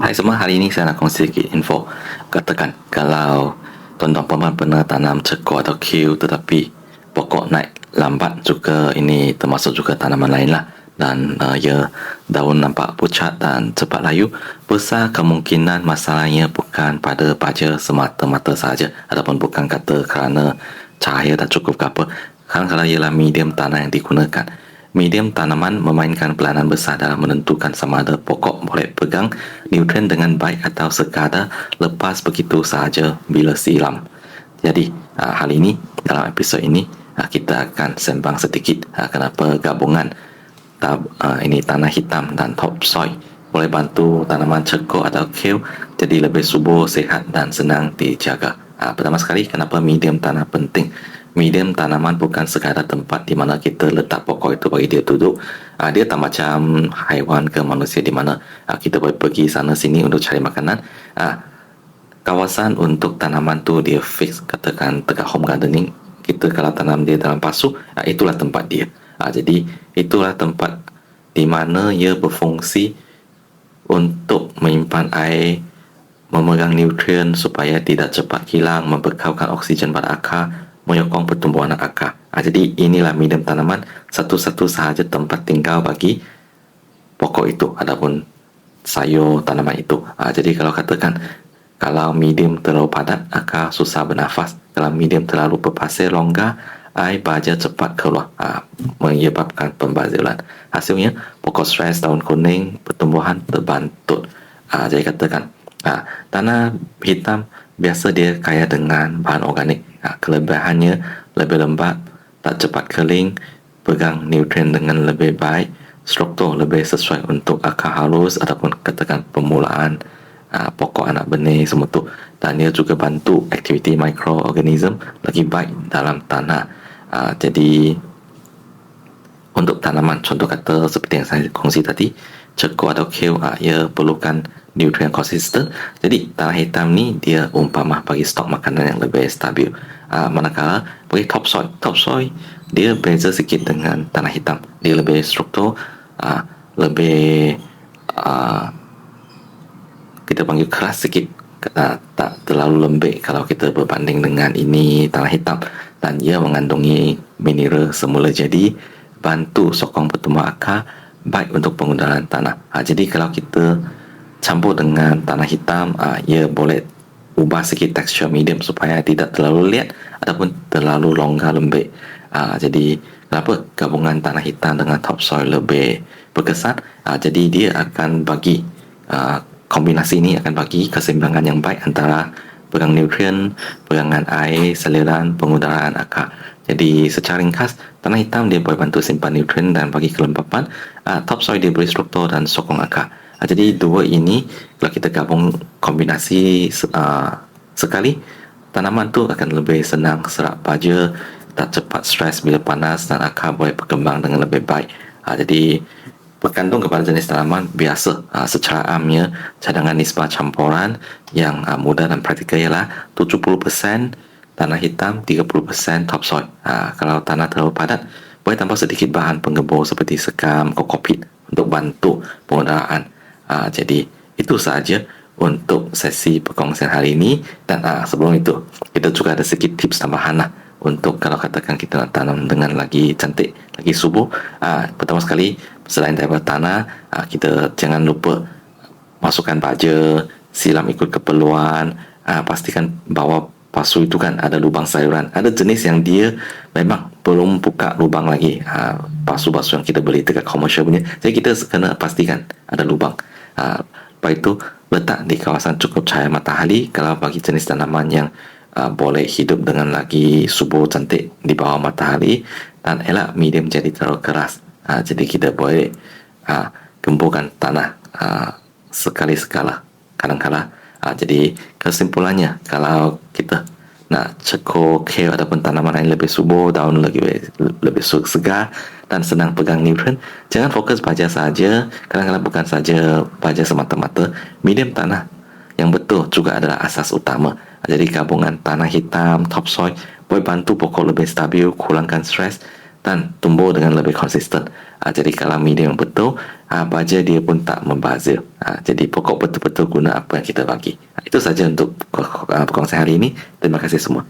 Hai semua, hari ini saya nak kongsi sedikit info. Katakan kalau tuan-tuan puan pernah tanam cekok atau Q tetapi pokok naik lambat juga, ini termasuk juga tanaman lain lah, dan ya daun nampak pucat dan cepat layu, besar kemungkinan masalahnya bukan pada baja semata-mata saja ataupun bukan kata kerana cahaya tak cukup ke apa. Kadang-kadang ialah medium tanah yang digunakan. Medium tanaman memainkan peranan besar dalam menentukan sama ada pokok boleh pegang nutrien dengan baik atau sekadar lepas begitu sahaja bila siram. Jadi hal ini dalam episod ini kita akan sembang sedikit kenapa gabungan ini tanah hitam dan topsoil boleh bantu tanaman cekok atau kale jadi lebih subur, sihat dan senang dijaga. Pertama sekali, kenapa medium tanah penting? Medium tanaman bukan sekadar tempat di mana kita letak pokok itu bagi dia duduk. Dia tak macam haiwan ke manusia di mana kita boleh pergi sana sini untuk cari makanan. Kawasan untuk tanaman tu dia fix, katakan dekat home gardening, kita kalau tanam dia dalam pasu, itulah tempat dia. Jadi itulah tempat di mana ia berfungsi untuk menyimpan air, memegang nutrien supaya tidak cepat hilang, membekalkan oksigen pada akar, menyokong pertumbuhan akar. Jadi inilah medium tanaman, satu-satu sahaja tempat tinggal bagi pokok itu ataupun sayur tanaman itu. Jadi kalau katakan kalau medium terlalu padat, akar susah bernafas. Kalau medium terlalu berpasir longgar, air baja cepat keluar, menyebabkan pembazilan. Hasilnya pokok stres, daun kuning, pertumbuhan terbantut. Jadi katakan tanah hitam biasa dia kaya dengan bahan organik. Kelebihannya lebih lembat, tak cepat kering, pegang nutrien dengan lebih baik, struktur lebih sesuai untuk akar halus ataupun katakan permulaan pokok anak benih semua tu, dan dia juga bantu aktiviti mikroorganism lagi baik dalam tanah. Jadi untuk tanaman, contoh kata seperti yang saya kongsi tadi, cekok atau kale, ia perlukan nutrien konsisten. Jadi tanah hitam ni dia umpamah bagi stok makanan yang lebih stabil. Manakala bagi topsoil dia beza sikit dengan tanah hitam, dia lebih struktur, lebih kita panggil keras sikit, tak terlalu lembek kalau kita berbanding dengan ini tanah hitam, dan ia mengandungi mineral semula, jadi bantu sokong pertumbuhan akar, baik untuk penggunaan tanah. Jadi kalau kita campur dengan tanah hitam, ia boleh ubah sikit tekstur medium supaya tidak terlalu liat ataupun terlalu longgar lembek. Jadi kenapa gabungan tanah hitam dengan topsoil lebih berkesan? Jadi dia akan bagi kombinasi ini akan bagi keseimbangan yang baik antara pegang nutrien, pegangan air, saliran, penggunaan akar. Jadi secara ringkas, tanah hitam dia boleh bantu simpan nutrien dan bagi kelembapan, topsoil dia beri struktur dan sokong akar. Jadi dua ini kalau kita gabung kombinasi sekali, tanaman tu akan lebih senang serap baja, tak cepat stres bila panas, dan akar boleh berkembang dengan lebih baik. Jadi bergantung kepada jenis tanaman biasa. Secara amnya, cadangan nisbah campuran yang mudah dan praktikal ialah 70% tanah hitam, 30% topsoil. Kalau tanah terlalu padat, boleh tambah sedikit bahan penggebur seperti sekam, kokopit untuk bantu penggunaan. Jadi itu sahaja untuk sesi perkongsian hari ini. Dan sebelum itu, kita juga ada sedikit tips tambahan lah untuk kalau katakan kita nak tanam dengan lagi cantik, lagi subur. Pertama sekali, selain daripada tanah, kita jangan lupa masukkan baja, silam ikut keperluan, pastikan bahawa pasu itu kan ada lubang sayuran. Ada jenis yang dia memang belum buka lubang lagi, pasu-pasu yang kita beli dekat commercial punya, jadi kita kena pastikan ada lubang. Lepas itu letak di kawasan cukup cahaya matahari kalau bagi jenis tanaman yang boleh hidup dengan lagi subur cantik di bawah matahari, dan elak medium jadi terlalu keras. Jadi kita boleh gemburkan tanah sekali-sekala, kadang-kala. Jadi kesimpulannya, kalau kita nak cekok, kale ataupun tanaman lain lebih subur, daun lebih segar dan senang pegang nutrien, jangan fokus baja saja. Kadang-kadang bukan saja baja semata-mata, medium tanah yang betul juga adalah asas utama. Jadi gabungan tanah hitam, topsoil boleh bantu pokok lebih stabil, kurangkan stres, dan tumbuh dengan lebih konsisten. Jadi kalau medium betul, baja dia pun tak membazir. Jadi pokok betul-betul guna apa yang kita bagi. Itu saja untuk perkongsian hari ini. Terima kasih semua.